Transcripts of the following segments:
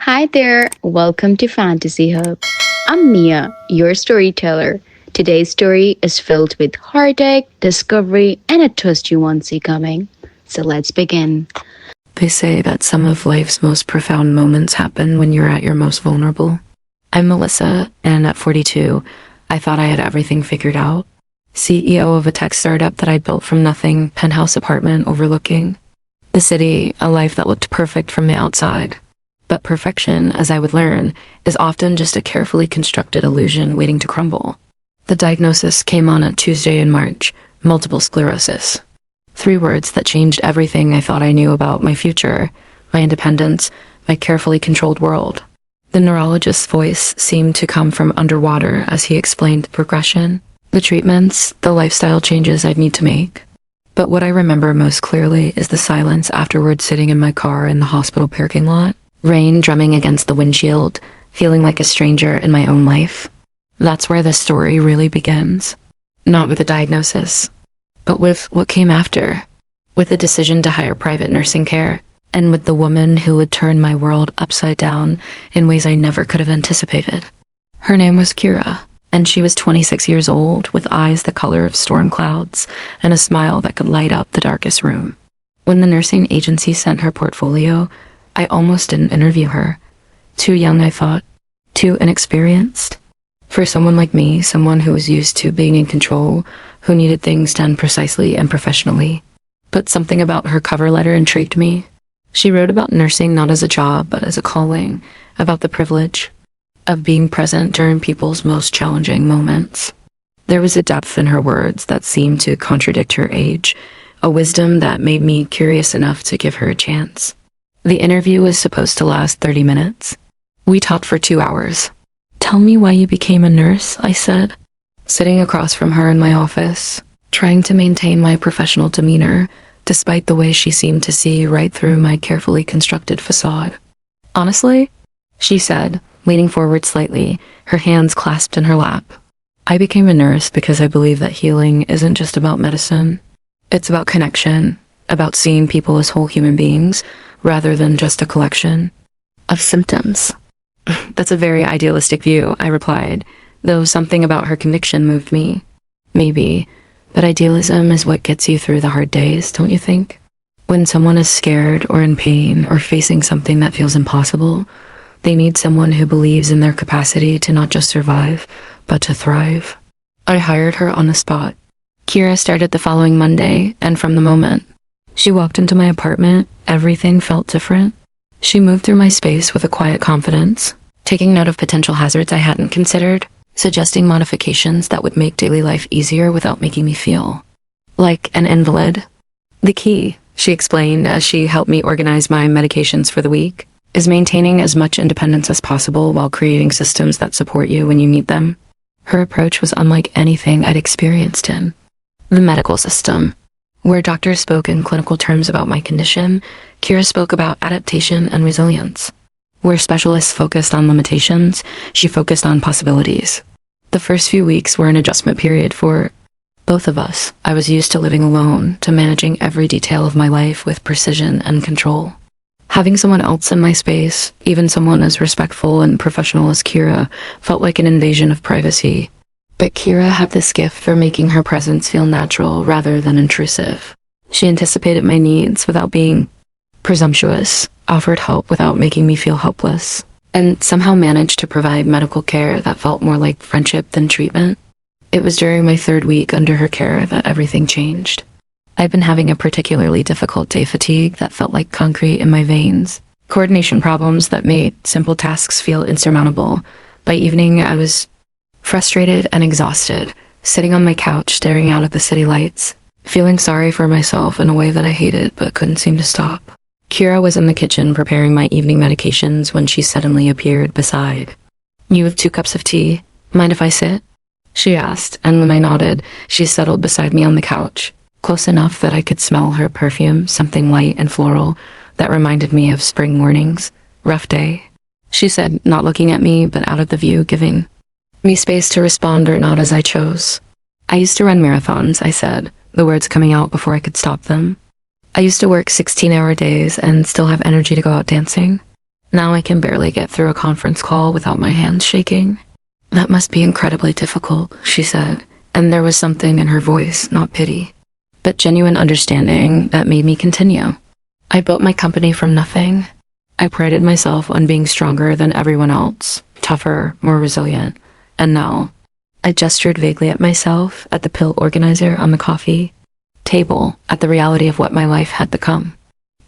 Hi there, welcome to Fantasy Hub. I'm Mia, your storyteller. Today's story is filled with heartache, discovery, and a twist you won't see coming. So let's begin. They say that some of life's most profound moments happen when you're at your most vulnerable. I'm Melissa, and at 42, I thought I had everything figured out. CEO of a tech startup that I built from nothing, penthouse apartment overlooking the city, a life that looked perfect from the outside. But perfection, as I would learn, is often just a carefully constructed illusion waiting to crumble. The diagnosis came on a Tuesday in March: multiple sclerosis. 3 words that changed everything I thought I knew about my future, my independence, my carefully controlled world. The neurologist's voice seemed to come from underwater as he explained the progression, the treatments, the lifestyle changes I'd need to make. But what I remember most clearly is the silence afterward, sitting in my car in the hospital parking lot, rain drumming against the windshield, feeling like a stranger in my own life. That's where the story really begins. Not with the diagnosis, but with what came after, with the decision to hire private nursing care, and with the woman who would turn my world upside down in ways I never could have anticipated. Her name was Kira, and she was 26 years old, with eyes the color of storm clouds and a smile that could light up the darkest room. When the nursing agency sent her portfolio, I almost didn't interview her. Too young, I thought. Too inexperienced. For someone like me, someone who was used to being in control, who needed things done precisely and professionally. But something about her cover letter intrigued me. She wrote about nursing not as a job, but as a calling, about the privilege of being present during people's most challenging moments. There was a depth in her words that seemed to contradict her age, a wisdom that made me curious enough to give her a chance. The interview was supposed to last 30 minutes. We talked for 2 hours. "Tell me why you became a nurse," I said, sitting across from her in my office, trying to maintain my professional demeanor, despite the way she seemed to see right through my carefully constructed facade. "Honestly," she said, leaning forward slightly, her hands clasped in her lap, "I became a nurse because I believe that healing isn't just about medicine. It's about connection, about seeing people as whole human beings, rather than just a collection of symptoms." "That's a very idealistic view," I replied, though something about her conviction moved me. "Maybe, but idealism is what gets you through the hard days, don't you think? When someone is scared or in pain or facing something that feels impossible, they need someone who believes in their capacity to not just survive, but to thrive." I hired her on the spot. Kira started the following Monday, and from the moment she walked into my apartment, everything felt different. She moved through my space with a quiet confidence, taking note of potential hazards I hadn't considered, suggesting modifications that would make daily life easier without making me feel like an invalid. "The key," she explained as she helped me organize my medications for the week, "is maintaining as much independence as possible while creating systems that support you when you need them." Her approach was unlike anything I'd experienced in the medical system. Where doctors spoke in clinical terms about my condition, Kira spoke about adaptation and resilience. Where specialists focused on limitations, she focused on possibilities. The first few weeks were an adjustment period for both of us. I was used to living alone, to managing every detail of my life with precision and control. Having someone else in my space, even someone as respectful and professional as Kira, felt like an invasion of privacy. But Kira had this gift for making her presence feel natural rather than intrusive. She anticipated my needs without being presumptuous, offered help without making me feel helpless, and somehow managed to provide medical care that felt more like friendship than treatment. It was during my 3rd week under her care that everything changed. I'd been having a particularly difficult day, fatigue that felt like concrete in my veins, coordination problems that made simple tasks feel insurmountable. By evening, I was frustrated and exhausted, sitting on my couch staring out at the city lights, feeling sorry for myself in a way that I hated but couldn't seem to stop. Kira was in the kitchen preparing my evening medications when she suddenly appeared beside. "You have 2 cups of tea. Mind if I sit?" she asked, and when I nodded, she settled beside me on the couch, close enough that I could smell her perfume, something light and floral that reminded me of spring mornings. "Rough day," she said, not looking at me but out of the view, giving me space to respond or not as I chose. "I used to run marathons," I said, the words coming out before I could stop them. "I used to work 16-hour days and still have energy to go out dancing." Now I can barely get through a conference call without my hands shaking. That must be incredibly difficult, she said, and there was something in her voice, not pity, but genuine understanding that made me continue. I built my company from nothing. I prided myself on being stronger than everyone else, tougher, more resilient. And now, I gestured vaguely at myself, at the pill organizer on the coffee table, at the reality of what my life had become.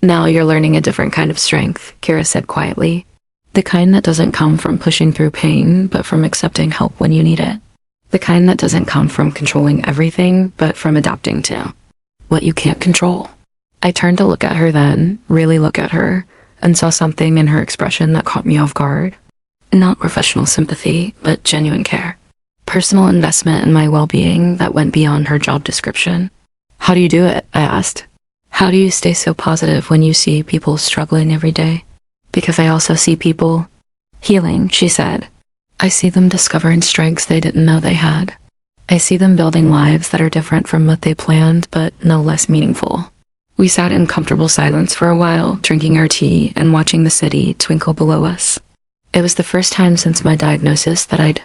Now you're learning a different kind of strength, Kira said quietly. The kind that doesn't come from pushing through pain, but from accepting help when you need it. The kind that doesn't come from controlling everything, but from adapting to what you can't control. I turned to look at her then, really look at her, and saw something in her expression that caught me off guard. Not professional sympathy, but genuine care. Personal investment in my well-being that went beyond her job description. How do you do it? I asked. How do you stay so positive when you see people struggling every day? Because I also see people healing, she said. I see them discovering strengths they didn't know they had. I see them building lives that are different from what they planned, but no less meaningful. We sat in comfortable silence for a while, drinking our tea and watching the city twinkle below us. It was the first time since my diagnosis that I'd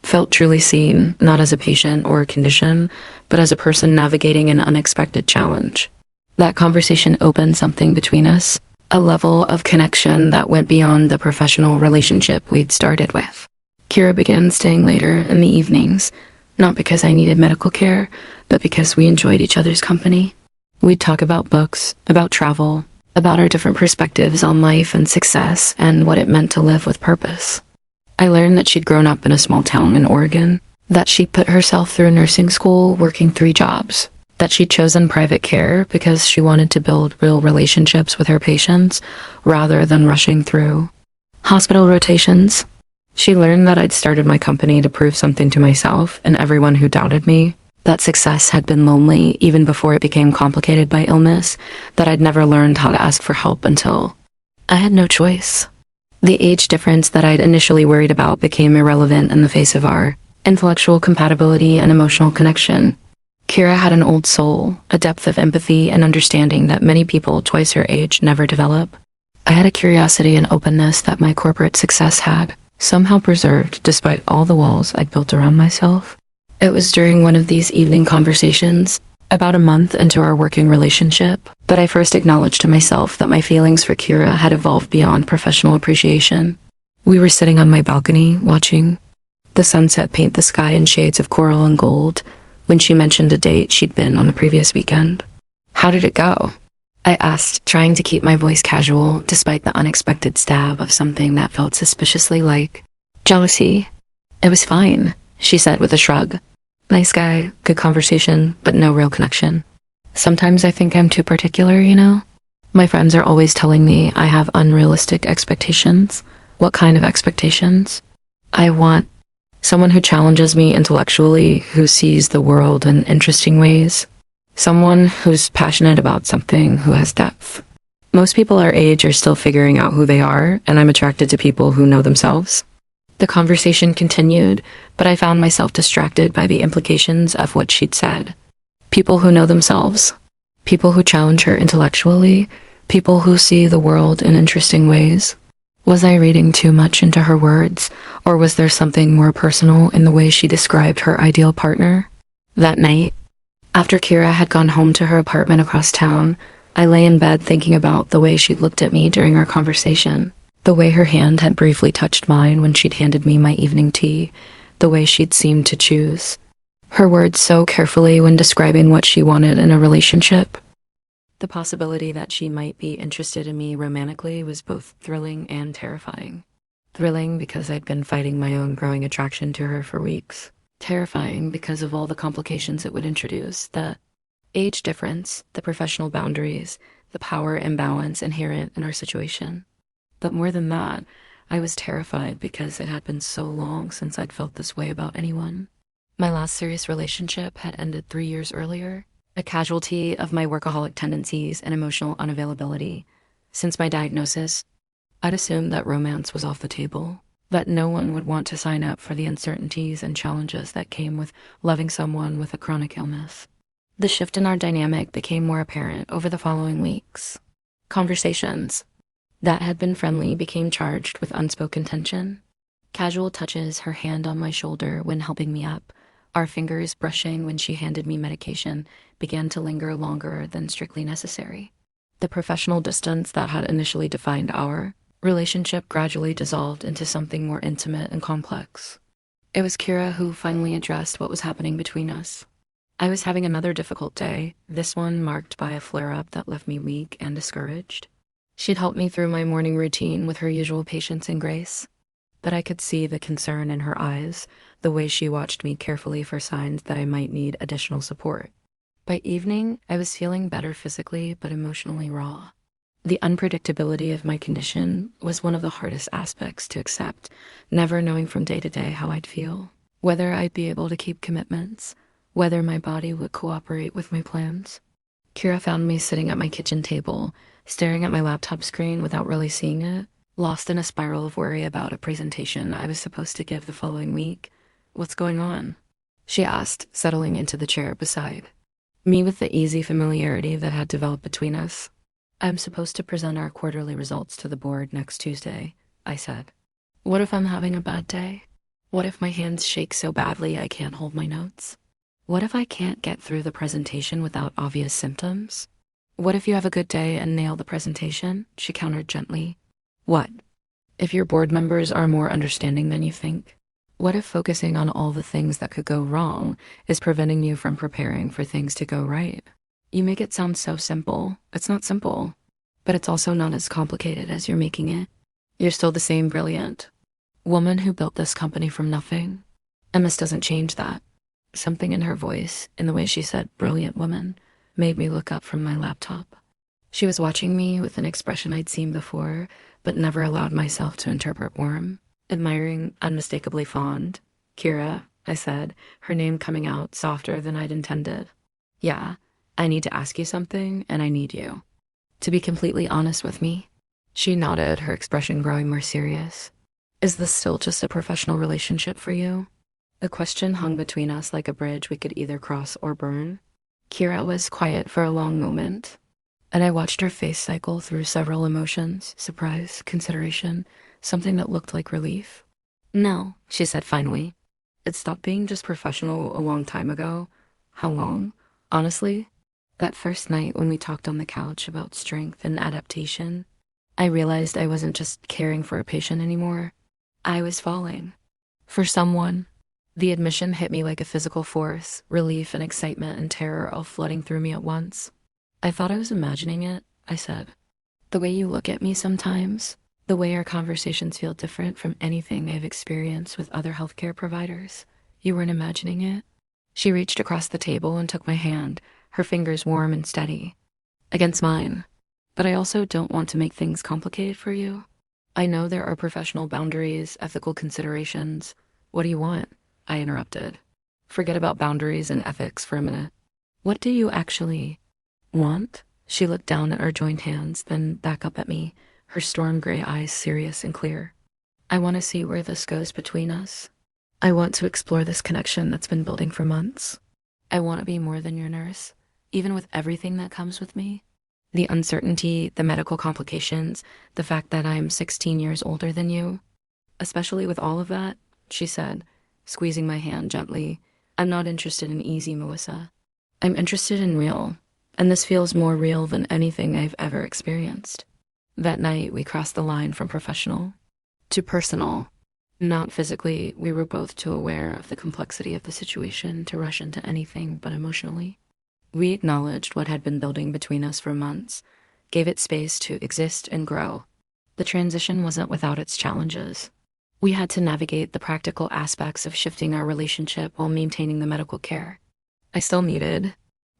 felt truly seen, not as a patient or a condition, but as a person navigating an unexpected challenge. That conversation opened something between us, a level of connection that went beyond the professional relationship we'd started with. Kira began staying later in the evenings, not because I needed medical care, but because we enjoyed each other's company. We'd talk about books, about travel, about our different perspectives on life and success and what it meant to live with purpose. I learned that she'd grown up in a small town in Oregon, that she'd put herself through nursing school working 3 jobs, that she'd chosen private care because she wanted to build real relationships with her patients rather than rushing through hospital rotations. She learned that I'd started my company to prove something to myself and everyone who doubted me, that success had been lonely even before it became complicated by illness, that I'd never learned how to ask for help until I had no choice. The age difference that I'd initially worried about became irrelevant in the face of our intellectual compatibility and emotional connection. Kira had an old soul, a depth of empathy and understanding that many people twice her age never develop. I had a curiosity and openness that my corporate success had, somehow preserved despite all the walls I'd built around myself. It was during one of these evening conversations, about a month into our working relationship, that I first acknowledged to myself that my feelings for Kira had evolved beyond professional appreciation. We were sitting on my balcony, watching the sunset paint the sky in shades of coral and gold, when she mentioned a date she'd been on the previous weekend. How did it go? I asked, trying to keep my voice casual, despite the unexpected stab of something that felt suspiciously like jealousy. It was fine, she said with a shrug. Nice guy, good conversation, but no real connection. Sometimes I think I'm too particular, you know? My friends are always telling me I have unrealistic expectations. What kind of expectations? I want someone who challenges me intellectually, who sees the world in interesting ways. Someone who's passionate about something, who has depth. Most people our age are still figuring out who they are, and I'm attracted to people who know themselves. The conversation continued, but I found myself distracted by the implications of what she'd said. People who know themselves. People who challenge her intellectually. People who see the world in interesting ways. Was I reading too much into her words, or was there something more personal in the way she described her ideal partner? That night, after Kira had gone home to her apartment across town, I lay in bed thinking about the way she looked at me during our conversation. The way her hand had briefly touched mine when she'd handed me my evening tea, the way she'd seemed to choose her words so carefully when describing what she wanted in a relationship. The possibility that she might be interested in me romantically was both thrilling and terrifying. Thrilling because I'd been fighting my own growing attraction to her for weeks. Terrifying because of all the complications it would introduce, the age difference, the professional boundaries, the power imbalance inherent in our situation. But more than that, I was terrified because it had been so long since I'd felt this way about anyone. My last serious relationship had ended 3 years earlier, a casualty of my workaholic tendencies and emotional unavailability. Since my diagnosis, I'd assumed that romance was off the table, that no one would want to sign up for the uncertainties and challenges that came with loving someone with a chronic illness. The shift in our dynamic became more apparent over the following weeks. Conversations. that had been friendly became charged with unspoken tension. Casual touches, her hand on my shoulder when helping me up, our fingers brushing when she handed me medication, began to linger longer than strictly necessary. The professional distance that had initially defined our relationship gradually dissolved into something more intimate and complex. It was Kira who finally addressed what was happening between us. I was having another difficult day, this one marked by a flare-up that left me weak and discouraged. She'd helped me through my morning routine with her usual patience and grace, but I could see the concern in her eyes, the way she watched me carefully for signs that I might need additional support. By evening, I was feeling better physically but emotionally raw. The unpredictability of my condition was one of the hardest aspects to accept, never knowing from day to day how I'd feel, whether I'd be able to keep commitments, whether my body would cooperate with my plans. Kira found me sitting at my kitchen table, staring at my laptop screen without really seeing it, lost in a spiral of worry about a presentation I was supposed to give the following week. "What's going on?" she asked, settling into the chair beside me with the easy familiarity that had developed between us. "I'm supposed to present our quarterly results to the board next Tuesday," I said. "What if I'm having a bad day? What if my hands shake so badly I can't hold my notes? What if I can't get through the presentation without obvious symptoms? What if you have a good day and nail the presentation?" she countered gently. "What if your board members are more understanding than you think? What if focusing on all the things that could go wrong is preventing you from preparing for things to go right? You make it sound so simple. It's not simple, but it's also not as complicated as you're making it. You're still the same brilliant woman who built this company from nothing. And this doesn't change that." Something in her voice, in the way she said brilliant woman, made me look up from my laptop. She was watching me with an expression I'd seen before, but never allowed myself to interpret warm, admiring, unmistakably fond. "Kira," I said, her name coming out softer than I'd intended. "Yeah, I need to ask you something, and I need you to be completely honest with me." She nodded, her expression growing more serious. "Is this still just a professional relationship for you?" The question hung between us like a bridge we could either cross or burn. Kira was quiet for a long moment, and I watched her face cycle through several emotions: surprise, consideration, something that looked like relief. "No," she said finally. "It stopped being just professional a long time ago." "How long?" "Honestly, that first night when we talked on the couch about strength and adaptation, I realized I wasn't just caring for a patient anymore. I was falling for someone." The admission hit me like a physical force, relief and excitement and terror all flooding through me at once. "I thought I was imagining it," I said. "The way you look at me sometimes, the way our conversations feel different from anything I've experienced with other healthcare providers. You weren't imagining it?" She reached across the table and took my hand, her fingers warm and steady against mine. "But I also don't want to make things complicated for you. I know there are professional boundaries, ethical considerations." "What do you want?" I interrupted. "Forget about boundaries and ethics for a minute. What do you actually want?" She looked down at our joined hands, then back up at me, her storm gray eyes serious and clear. "I want to see where this goes between us. I want to explore this connection that's been building for months. I want to be more than your nurse, even with everything that comes with me. The uncertainty, the medical complications, the fact that I'm 16 years older than you. Especially with all of that," she said, squeezing my hand gently. "I'm not interested in easy, Melissa. I'm interested in real, and this feels more real than anything I've ever experienced." That night, we crossed the line from professional to personal. Not physically, we were both too aware of the complexity of the situation to rush into anything but emotionally. We acknowledged what had been building between us for months, gave it space to exist and grow. The transition wasn't without its challenges. We had to navigate the practical aspects of shifting our relationship while maintaining the medical care I still needed.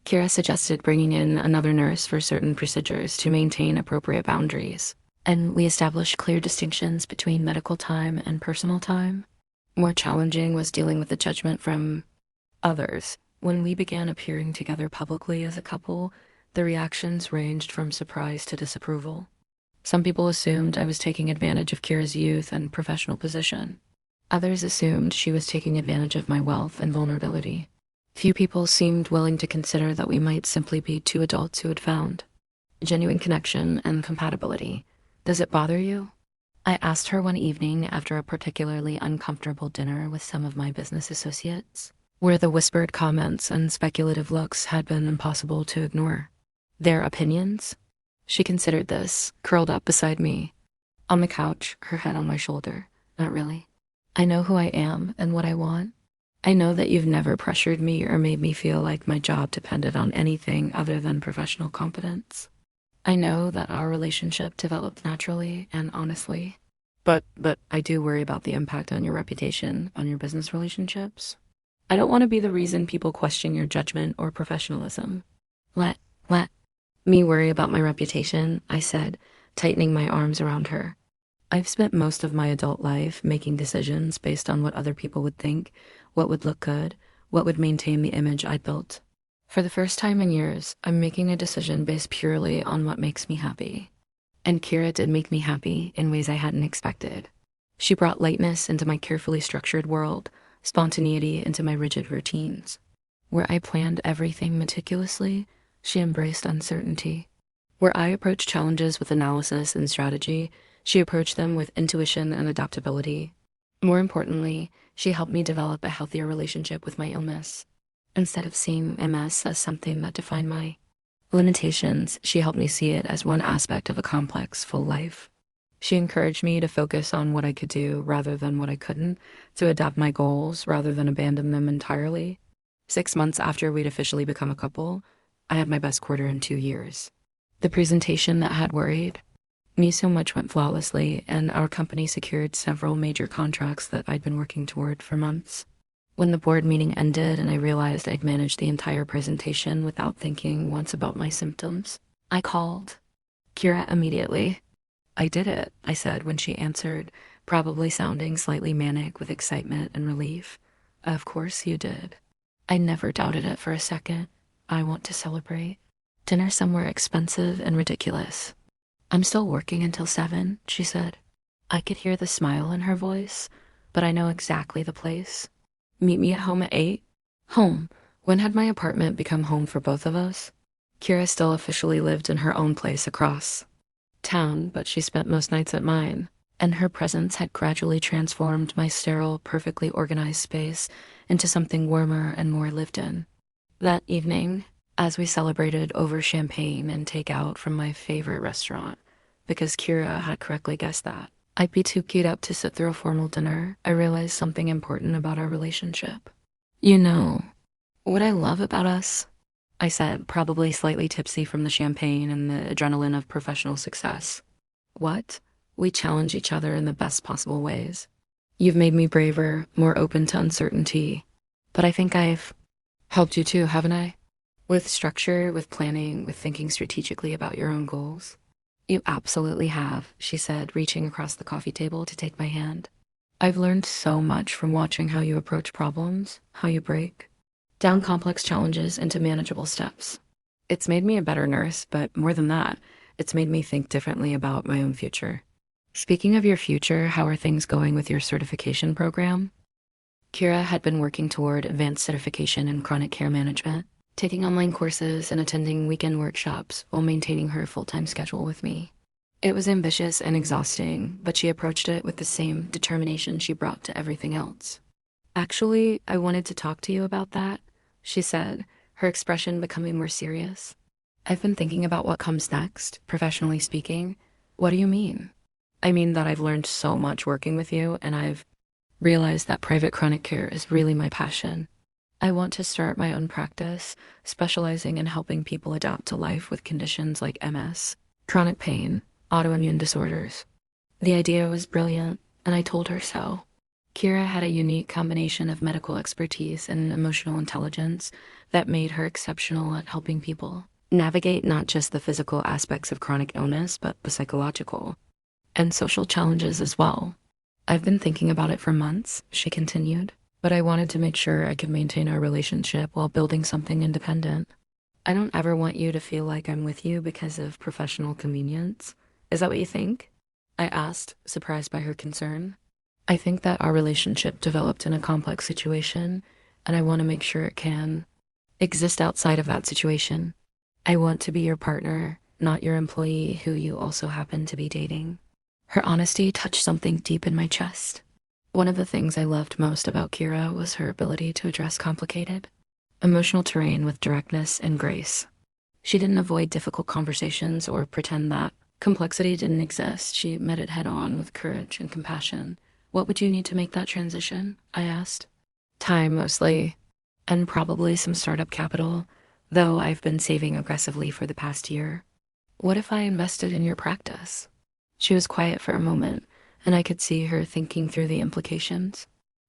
Kira suggested bringing in another nurse for certain procedures to maintain appropriate boundaries, and we established clear distinctions between medical time and personal time. More challenging was dealing with the judgment from others. When we began appearing together publicly as a couple, the reactions ranged from surprise to disapproval. Some people assumed I was taking advantage of Kira's youth and professional position. Others assumed she was taking advantage of my wealth and vulnerability. Few people seemed willing to consider that we might simply be two adults who had found genuine connection and compatibility. Does it bother you? I asked her one evening after a particularly uncomfortable dinner with some of my business associates, where the whispered comments and speculative looks had been impossible to ignore. Their opinions? She considered this, curled up beside me, on the couch, her head on my shoulder. Not really. I know who I am and what I want. I know that you've never pressured me or made me feel like my job depended on anything other than professional competence. I know that our relationship developed naturally and honestly. But I do worry about the impact on your reputation, on your business relationships. I don't want to be the reason people question your judgment or professionalism. Let me worry about my reputation, I said, tightening my arms around her. I've spent most of my adult life making decisions based on what other people would think, what would look good, what would maintain the image I'd built. For the first time in years, I'm making a decision based purely on what makes me happy. And Kira did make me happy in ways I hadn't expected. She brought lightness into my carefully structured world, spontaneity into my rigid routines. Where I planned everything meticulously, she embraced uncertainty. Where I approached challenges with analysis and strategy, she approached them with intuition and adaptability. More importantly, she helped me develop a healthier relationship with my illness. Instead of seeing MS as something that defined my limitations, she helped me see it as one aspect of a complex, full life. She encouraged me to focus on what I could do rather than what I couldn't, to adapt my goals rather than abandon them entirely. 6 months after we'd officially become a couple, I had my best quarter in 2 years. The presentation that had worried me so much went flawlessly, and our company secured several major contracts that I'd been working toward for months. When the board meeting ended and I realized I'd managed the entire presentation without thinking once about my symptoms, I called Kira immediately. I did it, I said when she answered, probably sounding slightly manic with excitement and relief. Of course you did. I never doubted it for a second. I want to celebrate. Dinner somewhere expensive and ridiculous. I'm still working until 7, she said. I could hear the smile in her voice, but I know exactly the place. Meet me at home at 8? Home. When had my apartment become home for both of us? Kira still officially lived in her own place across town, but she spent most nights at mine, and her presence had gradually transformed my sterile, perfectly organized space into something warmer and more lived in. That evening, as we celebrated over champagne and takeout from my favorite restaurant, because Kira had correctly guessed that I'd be too keyed up to sit through a formal dinner, I realized something important about our relationship. You know, what I love about us, I said, probably slightly tipsy from the champagne and the adrenaline of professional success. What? We challenge each other in the best possible ways. You've made me braver, more open to uncertainty. But I think I've helped you too, haven't I? With structure, with planning, with thinking strategically about your own goals. You absolutely have, she said, reaching across the coffee table to take my hand. I've learned so much from watching how you approach problems, how you break down complex challenges into manageable steps. It's made me a better nurse, but more than that, it's made me think differently about my own future. Speaking of your future, how are things going with your certification program? Kira had been working toward advanced certification in chronic care management, taking online courses and attending weekend workshops while maintaining her full-time schedule with me. It was ambitious and exhausting, but she approached it with the same determination she brought to everything else. Actually, I wanted to talk to you about that, she said, her expression becoming more serious. I've been thinking about what comes next, professionally speaking. What do you mean? I mean that I've learned so much working with you, and I've realized that private chronic care is really my passion. I want to start my own practice, specializing in helping people adapt to life with conditions like MS, chronic pain, autoimmune disorders. The idea was brilliant, and I told her so. Kira had a unique combination of medical expertise and emotional intelligence that made her exceptional at helping people navigate not just the physical aspects of chronic illness, but the psychological and social challenges as well. I've been thinking about it for months, she continued. But I wanted to make sure I could maintain our relationship while building something independent. I don't ever want you to feel like I'm with you because of professional convenience. Is that what you think? I asked, surprised by her concern. I think that our relationship developed in a complex situation, and I want to make sure it can exist outside of that situation. I want to be your partner, not your employee who you also happen to be dating. Her honesty touched something deep in my chest. One of the things I loved most about Kira was her ability to address complicated, emotional terrain with directness and grace. She didn't avoid difficult conversations or pretend that complexity didn't exist. She met it head on with courage and compassion. What would you need to make that transition? I asked. Time, mostly, and probably some startup capital, though I've been saving aggressively for the past year. What if I invested in your practice? She was quiet for a moment, and I could see her thinking through the implications.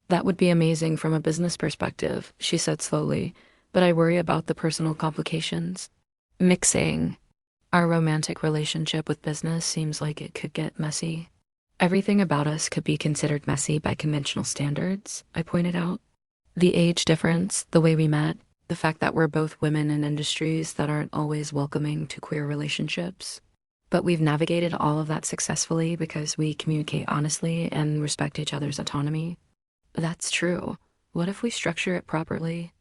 That would be amazing from a business perspective, she said slowly, but I worry about the personal complications. Mixing our romantic relationship with business seems like it could get messy. Everything about us could be considered messy by conventional standards, I pointed out. The age difference, the way we met, the fact that we're both women in industries that aren't always welcoming to queer relationships. But we've navigated all of that successfully because we communicate honestly and respect each other's autonomy. That's true. What if we structure it properly?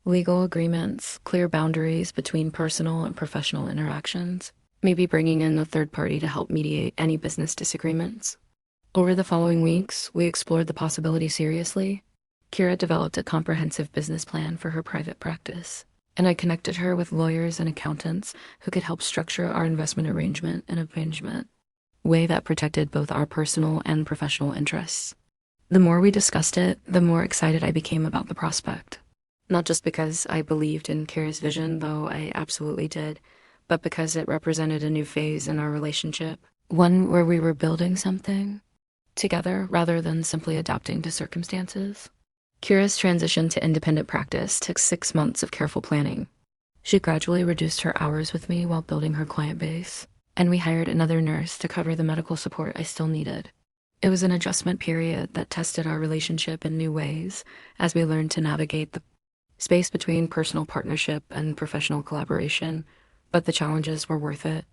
Legal agreements, clear boundaries between personal and professional interactions, maybe bringing in a third party to help mediate any business disagreements. Over the following weeks, we explored the possibility seriously. Kira developed a comprehensive business plan for her private practice, and I connected her with lawyers and accountants who could help structure our investment arrangement and arrangement, way that protected both our personal and professional interests. The more we discussed it, the more excited I became about the prospect. Not just because I believed in Kira's vision, though I absolutely did, but because it represented a new phase in our relationship, one where we were building something together rather than simply adapting to circumstances. Kira's transition to independent practice took 6 months of careful planning. She gradually reduced her hours with me while building her client base, and we hired another nurse to cover the medical support I still needed. It was an adjustment period that tested our relationship in new ways as we learned to navigate the space between personal partnership and professional collaboration, but the challenges were worth it.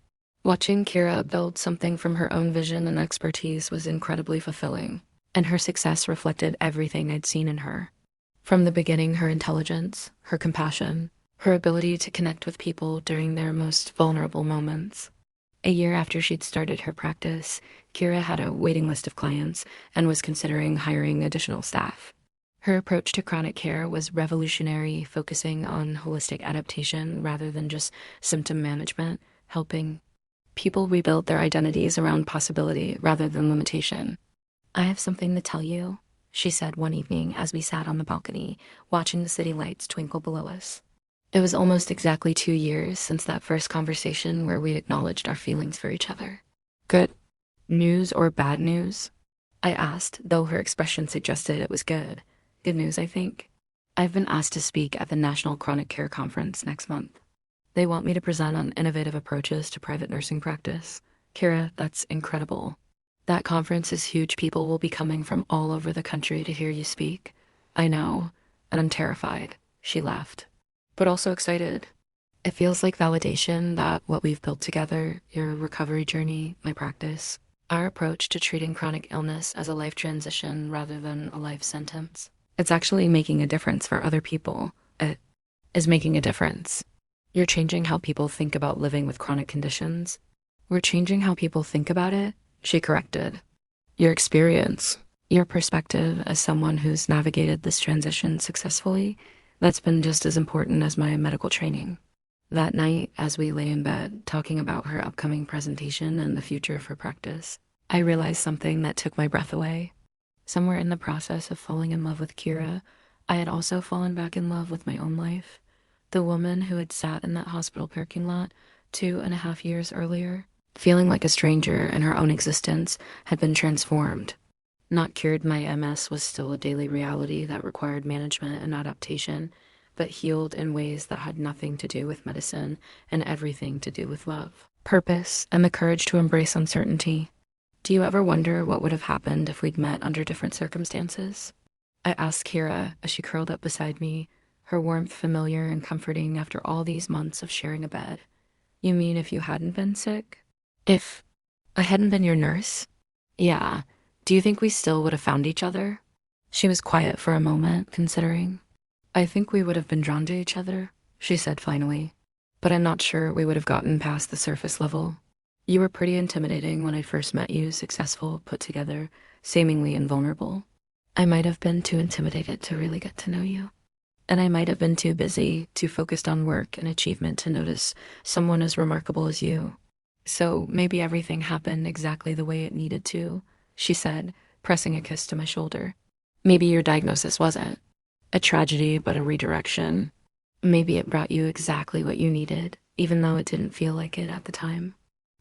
Watching Kira build something from her own vision and expertise was incredibly fulfilling, and her success reflected everything I'd seen in her. From the beginning, her intelligence, her compassion, her ability to connect with people during their most vulnerable moments. A year after she'd started her practice, Kira had a waiting list of clients and was considering hiring additional staff. Her approach to chronic care was revolutionary, focusing on holistic adaptation rather than just symptom management, helping people rebuild their identities around possibility rather than limitation. I have something to tell you, she said one evening as we sat on the balcony, watching the city lights twinkle below us. It was almost exactly 2 years since that first conversation where we acknowledged our feelings for each other. Good news or bad news? I asked, though her expression suggested it was good. Good news, I think. I've been asked to speak at the National Chronic Care Conference next month. They want me to present on innovative approaches to private nursing practice. Kira, that's incredible. That conference is huge. People will be coming from all over the country to hear you speak. I know, and I'm terrified, she laughed, but also excited. It feels like validation that what we've built together, your recovery journey, my practice, our approach to treating chronic illness as a life transition rather than a life sentence, it's actually making a difference for other people. It is making a difference. You're changing how people think about living with chronic conditions. We're changing how people think about it, she corrected. Your experience, your perspective as someone who's navigated this transition successfully, that's been just as important as my medical training. That night, as we lay in bed, talking about her upcoming presentation and the future of her practice, I realized something that took my breath away. Somewhere in the process of falling in love with Kira, I had also fallen back in love with my own life. The woman who had sat in that hospital parking lot 2.5 years earlier, feeling like a stranger in her own existence, had been transformed. Not cured, my MS was still a daily reality that required management and adaptation, but healed in ways that had nothing to do with medicine and everything to do with love, purpose, and the courage to embrace uncertainty. Do you ever wonder what would have happened if we'd met under different circumstances? I asked Kira as she curled up beside me, her warmth familiar and comforting after all these months of sharing a bed. You mean if you hadn't been sick? If I hadn't been your nurse? Yeah. Do you think we still would have found each other? She was quiet for a moment, considering. I think we would have been drawn to each other, she said finally, but I'm not sure we would have gotten past the surface level. You were pretty intimidating when I first met you, successful, put together, seemingly invulnerable. I might have been too intimidated to really get to know you. And I might have been too busy, too focused on work and achievement to notice someone as remarkable as you. So maybe everything happened exactly the way it needed to, she said, pressing a kiss to my shoulder. Maybe your diagnosis wasn't a tragedy, but a redirection. Maybe it brought you exactly what you needed, even though it didn't feel like it at the time.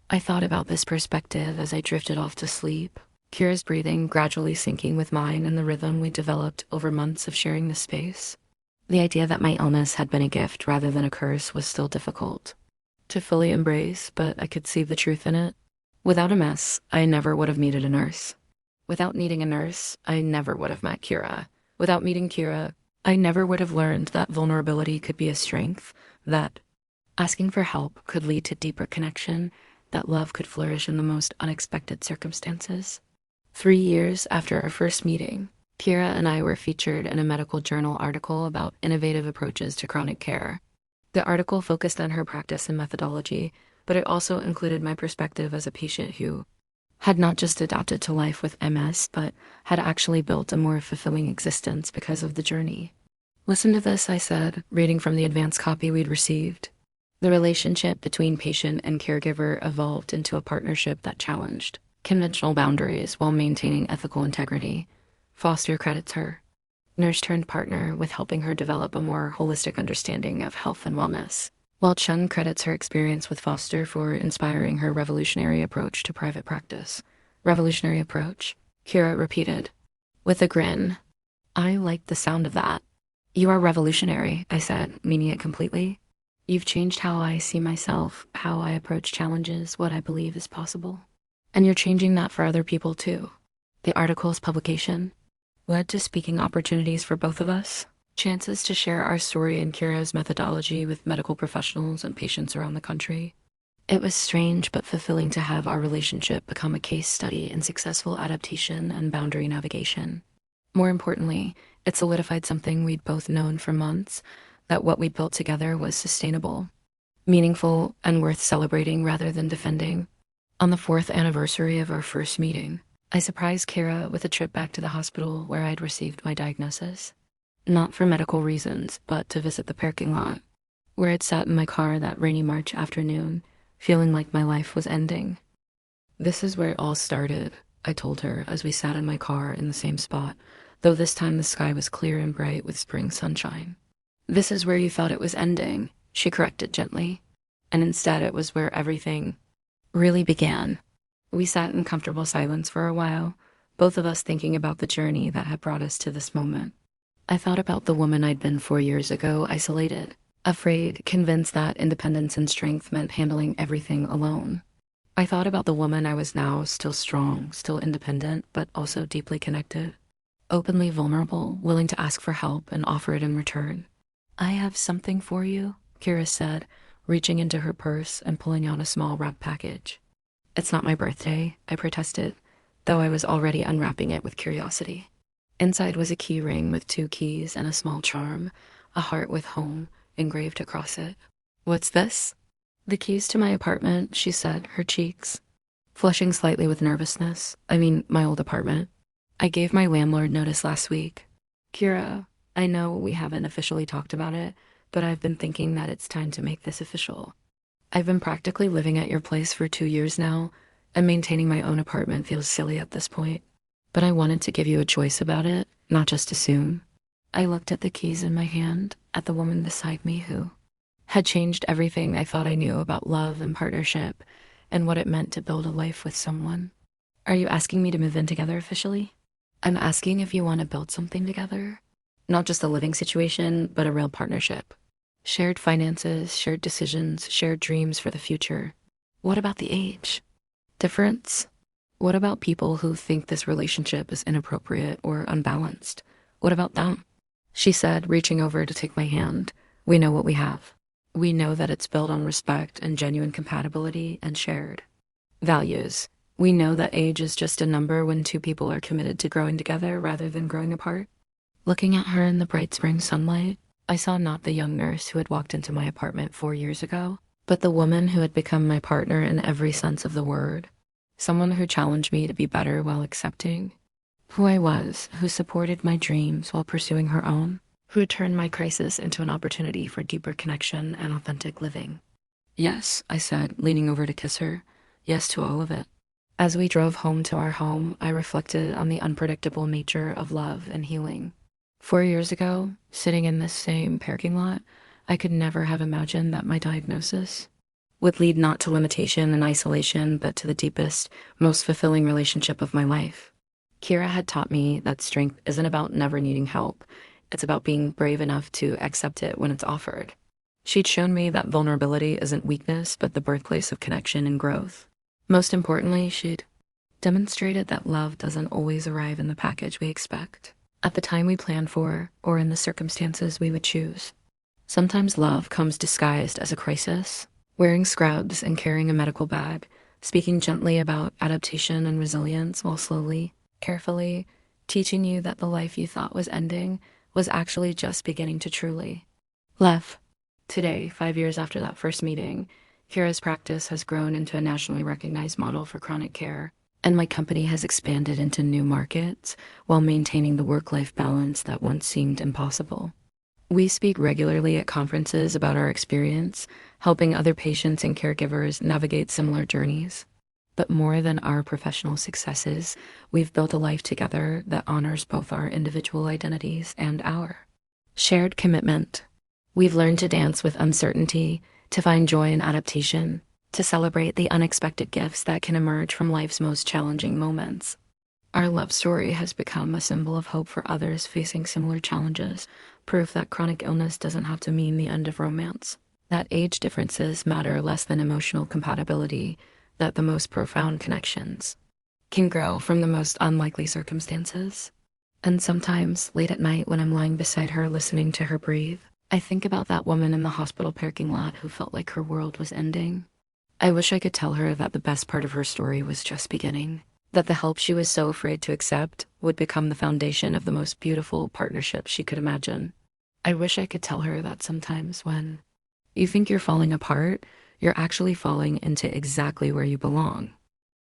I thought about this perspective as I drifted off to sleep, Kira's breathing gradually syncing with mine and the rhythm we developed over months of sharing this space. The idea that my illness had been a gift rather than a curse was still difficult to fully embrace, but I could see the truth in it. Without a mess, I never would have needed a nurse. Without needing a nurse, I never would have met Kira. Without meeting Kira, I never would have learned that vulnerability could be a strength, that asking for help could lead to deeper connection, that love could flourish in the most unexpected circumstances. 3 years after our first meeting, Kira and I were featured in a medical journal article about innovative approaches to chronic care. The article focused on her practice and methodology, but it also included my perspective as a patient who had not just adapted to life with MS, but had actually built a more fulfilling existence because of the journey. Listen to this, I said, reading from the advance copy we'd received. The relationship between patient and caregiver evolved into a partnership that challenged conventional boundaries while maintaining ethical integrity. Foster credits her, nurse turned partner, with helping her develop a more holistic understanding of health and wellness, while Chun credits her experience with Foster for inspiring her revolutionary approach to private practice. Revolutionary approach, Kira repeated, with a grin. I liked the sound of that. You are revolutionary, I said, meaning it completely. You've changed how I see myself, how I approach challenges, what I believe is possible. And you're changing that for other people too. The article's publication led to speaking opportunities for both of us, chances to share our story and Kira's methodology with medical professionals and patients around the country. It was strange but fulfilling to have our relationship become a case study in successful adaptation and boundary navigation. More importantly, it solidified something we'd both known for months, that what we built together was sustainable, meaningful, and worth celebrating rather than defending. On the 4th anniversary of our first meeting, I surprised Kira with a trip back to the hospital where I'd received my diagnosis. Not for medical reasons, but to visit the parking lot, where I'd sat in my car that rainy March afternoon, feeling like my life was ending. This is where it all started, I told her as we sat in my car in the same spot, though this time the sky was clear and bright with spring sunshine. This is where you thought it was ending, she corrected gently, and instead it was where everything really began. We sat in comfortable silence for a while, both of us thinking about the journey that had brought us to this moment. I thought about the woman I'd been 4 years ago, isolated, afraid, convinced that independence and strength meant handling everything alone. I thought about the woman I was now, still strong, still independent, but also deeply connected, openly vulnerable, willing to ask for help and offer it in return. I have something for you, Kira said, reaching into her purse and pulling out a small wrap package. It's not my birthday, I protested, though I was already unwrapping it with curiosity. Inside was a key ring with 2 keys and a small charm, a heart with home engraved across it. What's this? The keys to my apartment, she said, her cheeks flushing slightly with nervousness. I mean, my old apartment. I gave my landlord notice last week. Kira, I know we haven't officially talked about it, but I've been thinking that it's time to make this official. I've been practically living at your place for 2 years now, and maintaining my own apartment feels silly at this point. But I wanted to give you a choice about it, not just assume. I looked at the keys in my hand, at the woman beside me who had changed everything I thought I knew about love and partnership, and what it meant to build a life with someone. Are you asking me to move in together officially? I'm asking if you want to build something together. Not just a living situation, but a real partnership. Shared finances, shared decisions, shared dreams for the future. What about the age difference? What about people who think this relationship is inappropriate or unbalanced? What about them? She said, reaching over to take my hand. We know what we have. We know that it's built on respect and genuine compatibility and shared values. We know that age is just a number when 2 people are committed to growing together rather than growing apart. Looking at her in the bright spring sunlight, I saw not the young nurse who had walked into my apartment 4 years ago, but the woman who had become my partner in every sense of the word. Someone who challenged me to be better while accepting who I was, who supported my dreams while pursuing her own, who turned my crisis into an opportunity for deeper connection and authentic living. Yes, I said, leaning over to kiss her. Yes to all of it. As we drove home to our home, I reflected on the unpredictable nature of love and healing. 4 years ago, sitting in this same parking lot, I could never have imagined that my diagnosis would lead not to limitation and isolation, but to the deepest, most fulfilling relationship of my life. Kira had taught me that strength isn't about never needing help. It's about being brave enough to accept it when it's offered. She'd shown me that vulnerability isn't weakness, but the birthplace of connection and growth. Most importantly, she'd demonstrated that love doesn't always arrive in the package we expect, at the time we plan for, or in the circumstances we would choose. Sometimes love comes disguised as a crisis, wearing scrubs and carrying a medical bag, speaking gently about adaptation and resilience while slowly, carefully, teaching you that the life you thought was ending was actually just beginning to truly live. Today, 5 years after that first meeting, Kira's practice has grown into a nationally recognized model for chronic care, and my company has expanded into new markets while maintaining the work-life balance that once seemed impossible. We speak regularly at conferences about our experience, helping other patients and caregivers navigate similar journeys. But more than our professional successes, we've built a life together that honors both our individual identities and our shared commitment. We've learned to dance with uncertainty, to find joy in adaptation, to celebrate the unexpected gifts that can emerge from life's most challenging moments. Our love story has become a symbol of hope for others facing similar challenges, proof that chronic illness doesn't have to mean the end of romance, that age differences matter less than emotional compatibility, that the most profound connections can grow from the most unlikely circumstances. And sometimes, late at night when I'm lying beside her listening to her breathe, I think about that woman in the hospital parking lot who felt like her world was ending. I wish I could tell her that the best part of her story was just beginning, that the help she was so afraid to accept would become the foundation of the most beautiful partnership she could imagine. I wish I could tell her that sometimes when you think you're falling apart, you're actually falling into exactly where you belong.